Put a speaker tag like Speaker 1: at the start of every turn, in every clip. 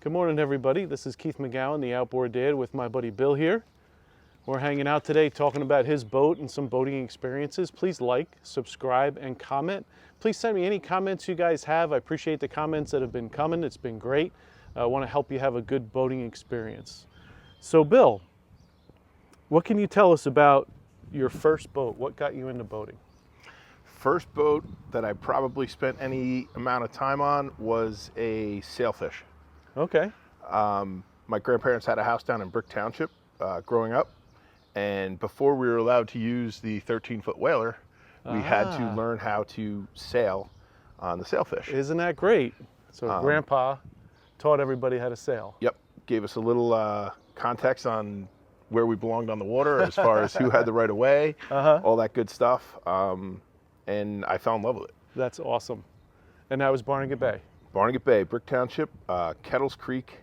Speaker 1: Good morning, everybody. This is Keith McGowan, the Outboard Dad, with my buddy Bill here. We're hanging out today talking about his boat and some boating experiences. Please like, subscribe, and comment. Please send me any comments you guys have. I appreciate the comments that have been coming. It's been great. I want to help you have a good boating experience. So, Bill, what can you tell us about your first boat? What got you into boating?
Speaker 2: First boat that I probably spent any amount of time on was a sailfish.
Speaker 1: Okay.
Speaker 2: My grandparents had a house down in Brick Township growing up, and before we were allowed to use the 13-foot whaler, we had to learn how to sail on the sailfish.
Speaker 1: Isn't that great? So Grandpa taught everybody how to sail.
Speaker 2: Yep, gave us a little context on where we belonged on the water as far as who had the right of way, all that good stuff, and I fell in love with it.
Speaker 1: That's awesome. And that was Barnegat Bay.
Speaker 2: Barnegat Bay, Brick Township, Kettles Creek,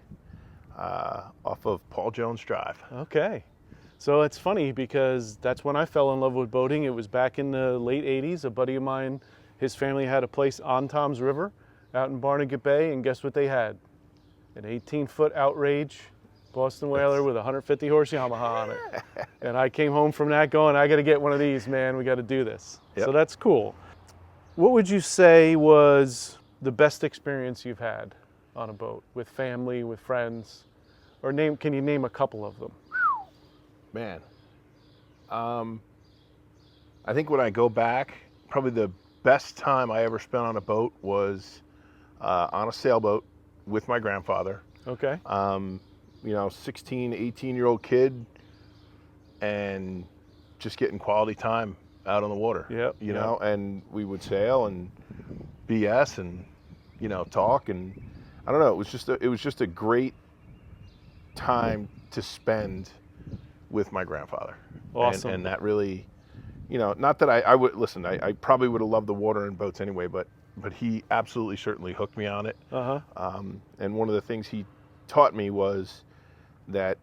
Speaker 2: off of Paul Jones Drive.
Speaker 1: Okay. So it's funny because that's when I fell in love with boating. It was back in the late 80s. A buddy of mine, his family had a place on Tom's River out in Barnegat Bay, and guess what they had? An 18-foot Outrage Boston Whaler with a 150-horse Yamaha on it. And I came home from that going, I got to get one of these, man. We got to do this.
Speaker 2: Yep.
Speaker 1: So that's cool. What would you say was the best experience you've had on a boat, with family, with friends? Or can you name a couple of them?
Speaker 2: Man, I think when I go back, probably the best time I ever spent on a boat was on a sailboat with my grandfather.
Speaker 1: Okay.
Speaker 2: 16, 18-year-old kid, and just getting quality time out on the water.
Speaker 1: Yep.
Speaker 2: You know, and we would sail and BS and talk, and I don't know. It was just a great time to spend with my grandfather.
Speaker 1: Awesome.
Speaker 2: And that really, not that I would listen. I probably would have loved the water and boats anyway, but he absolutely certainly hooked me on it. And one of the things he taught me was that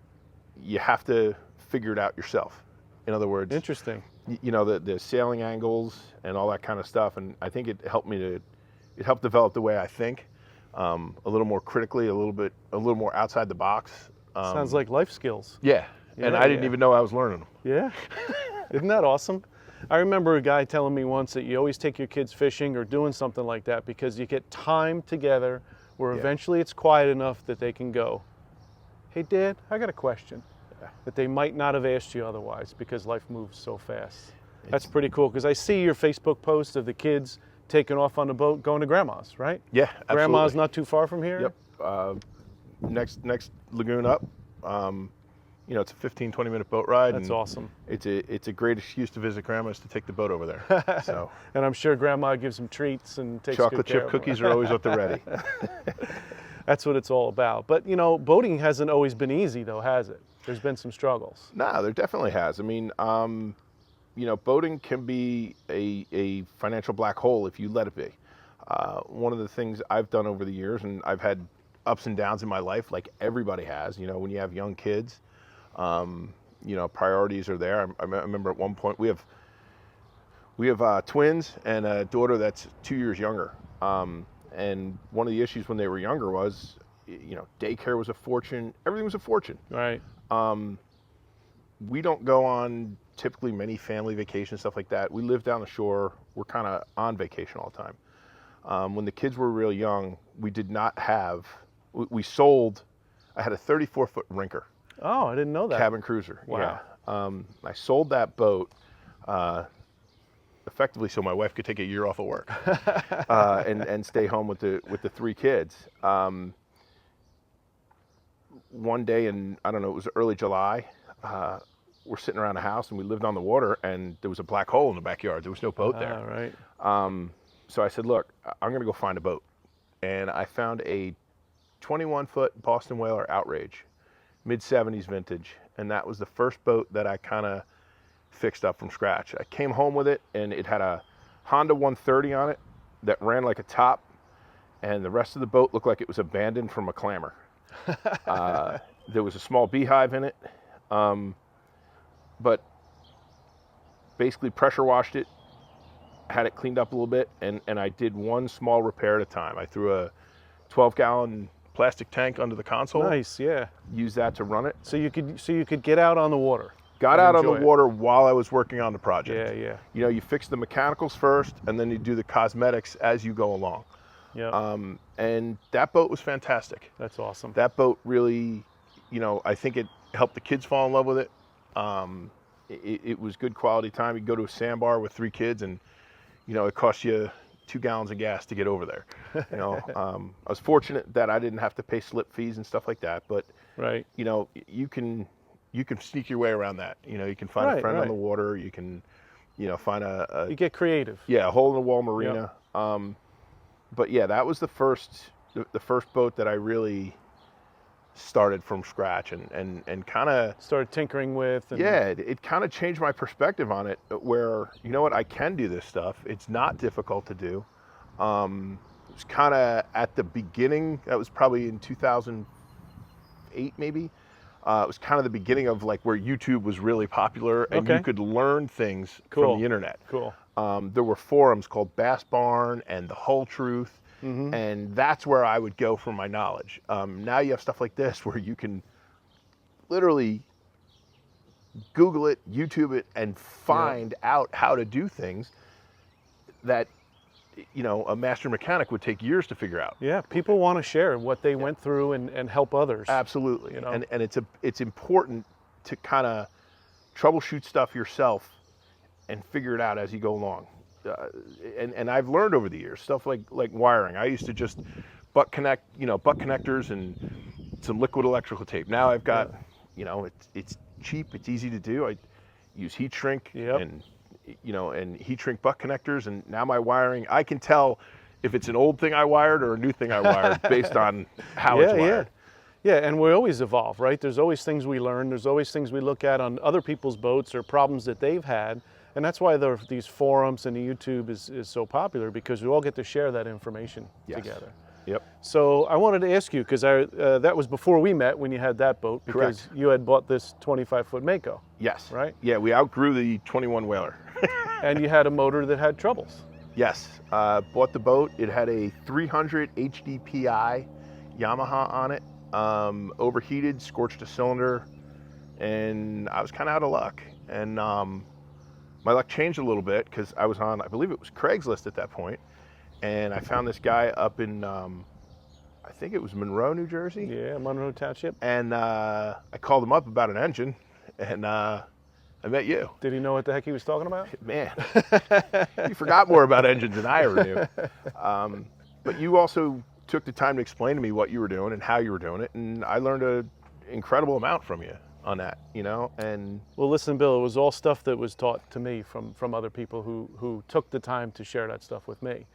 Speaker 2: you have to figure it out yourself. In other words,
Speaker 1: interesting.
Speaker 2: The sailing angles and all that kind of stuff, and I think it helped develop the way I think, a little more critically, a little more outside the box.
Speaker 1: Sounds like life skills.
Speaker 2: Yeah, and I didn't even know I was learning them.
Speaker 1: Yeah, isn't that awesome? I remember a guy telling me once that you always take your kids fishing or doing something like that because you get time together where eventually it's quiet enough that they can go, hey, Dad, I got a question that they might not have asked you otherwise because life moves so fast. That's pretty cool because I see your Facebook post of the kids taking off on the boat going to Grandma's, right?
Speaker 2: Yeah, absolutely.
Speaker 1: Grandma's not too far from here?
Speaker 2: Yep. Next lagoon up. It's a 15-20 minute boat ride.
Speaker 1: That's awesome.
Speaker 2: It's a great excuse to visit Grandma's to take the boat over there. So.
Speaker 1: And I'm sure Grandma gives them treats and takes
Speaker 2: chocolate
Speaker 1: good care
Speaker 2: chip
Speaker 1: of them.
Speaker 2: cookies are always at the ready.
Speaker 1: That's what it's all about. But boating hasn't always been easy, though, has it? There's been some struggles.
Speaker 2: No, there definitely has. I mean, boating can be a financial black hole if you let it be. One of the things I've done over the years, and I've had ups and downs in my life, like everybody has. When you have young kids, priorities are there. I remember at one point we have twins and a daughter that's 2 years younger. And one of the issues when they were younger was, daycare was a fortune. Everything was a fortune.
Speaker 1: Right.
Speaker 2: We don't go on typically many family vacations, stuff like that. We live down the shore. We're kind of on vacation all the time. When the kids were real young, we did not have, we sold, I had a 34-foot Rinker.
Speaker 1: Oh, I didn't know that.
Speaker 2: Cabin cruiser.
Speaker 1: Wow.
Speaker 2: Yeah. I sold that boat effectively so my wife could take a year off of work and stay home with the three kids. One day in, I don't know, it was early July, we're sitting around the house and we lived on the water and there was a black hole in the backyard. There was no boat there.
Speaker 1: Right.
Speaker 2: So I said, look, I'm going to go find a boat. And I found a 21-foot Boston Whaler Outrage, mid-70s vintage. And that was the first boat that I kind of fixed up from scratch. I came home with it and it had a Honda 130 on it that ran like a top. And the rest of the boat looked like it was abandoned from a clamor. There was a small beehive in it. But basically pressure washed it, had it cleaned up a little bit, and I did one small repair at a time. I threw a 12-gallon plastic tank under the console.
Speaker 1: Nice, yeah.
Speaker 2: Use that to run it.
Speaker 1: So you could get out on the water.
Speaker 2: Got
Speaker 1: and
Speaker 2: out on the
Speaker 1: enjoy it.
Speaker 2: water while I was working on the project.
Speaker 1: Yeah, yeah.
Speaker 2: You know, you fix the mechanicals first, and then you do the cosmetics as you go along.
Speaker 1: Yeah.
Speaker 2: And that boat was fantastic.
Speaker 1: That's awesome.
Speaker 2: That boat really, you know, I think it helped the kids fall in love with it. It was good quality time. You go to a sandbar with 3 kids, and you know, it costs you 2 gallons of gas to get over there. You know, I was fortunate that I didn't have to pay slip fees and stuff like that. But
Speaker 1: Right.
Speaker 2: you know, you can sneak your way around that. You know, you can find a
Speaker 1: Right,
Speaker 2: friend on
Speaker 1: right.
Speaker 2: the water. You can, you know, find
Speaker 1: You get creative.
Speaker 2: a hole in the wall marina. But yeah, that was the first boat that I really started from scratch and kind of
Speaker 1: Started tinkering with. And,
Speaker 2: it kind of changed my perspective on it, where, you know what, I can do this stuff. It's not difficult to do. It was kind of at the beginning. That was probably in 2008 maybe. It was kind of the beginning of like where YouTube was really popular, and
Speaker 1: Okay.
Speaker 2: you could learn things
Speaker 1: Cool.
Speaker 2: from the internet.
Speaker 1: Cool.
Speaker 2: There were forums called Bass Barn and The Whole Truth, and that's where I would go for my knowledge. Now you have stuff like this where you can literally Google it, YouTube it, and find out how to do things that, you know, a master mechanic would take years to figure out.
Speaker 1: Yeah, people want to share what they went through and help others.
Speaker 2: Absolutely.
Speaker 1: You know?
Speaker 2: And it's important to kind of troubleshoot stuff yourself and figure it out as you go along. And I've learned over the years stuff like wiring. I used to just butt connectors and some liquid electrical tape. Now I've got, you know, it's cheap, it's easy to do. I use heat shrink
Speaker 1: Yep.
Speaker 2: and, you know, and heat shrink butt connectors, and now my wiring, I can tell if it's an old thing I wired or a new thing I wired based on how it's wired.
Speaker 1: Yeah, and we always evolve, right? There's always things we learn. There's always things we look at on other people's boats or problems that they've had. And that's why these forums and the YouTube is so popular, because we all get to share that information
Speaker 2: Yes.
Speaker 1: together.
Speaker 2: Yep.
Speaker 1: So I wanted to ask you, because that was before we met when you had that boat, because
Speaker 2: Correct.
Speaker 1: you had bought this 25-foot Mako,
Speaker 2: Yes.
Speaker 1: right?
Speaker 2: Yeah, we outgrew the 21 whaler.
Speaker 1: And you had a motor that had troubles.
Speaker 2: Yes. Bought the boat. It had a 300 HDPI Yamaha on it. Overheated, scorched a cylinder, and I was kind of out of luck. And my luck changed a little bit because I was on, I believe it was Craigslist at that point, and I found this guy up in, I think it was Monroe, New Jersey.
Speaker 1: Yeah, Monroe Township.
Speaker 2: And I called him up about an engine, and I met you.
Speaker 1: Did he know what the heck he was talking about?
Speaker 2: Man, you forgot more about engines than I ever knew. But you also took the time to explain to me what you were doing and how you were doing it, and I learned an incredible amount from you on that, you know. And
Speaker 1: Well, listen, Bill, it was all stuff that was taught to me from other people who took the time to share that stuff with me.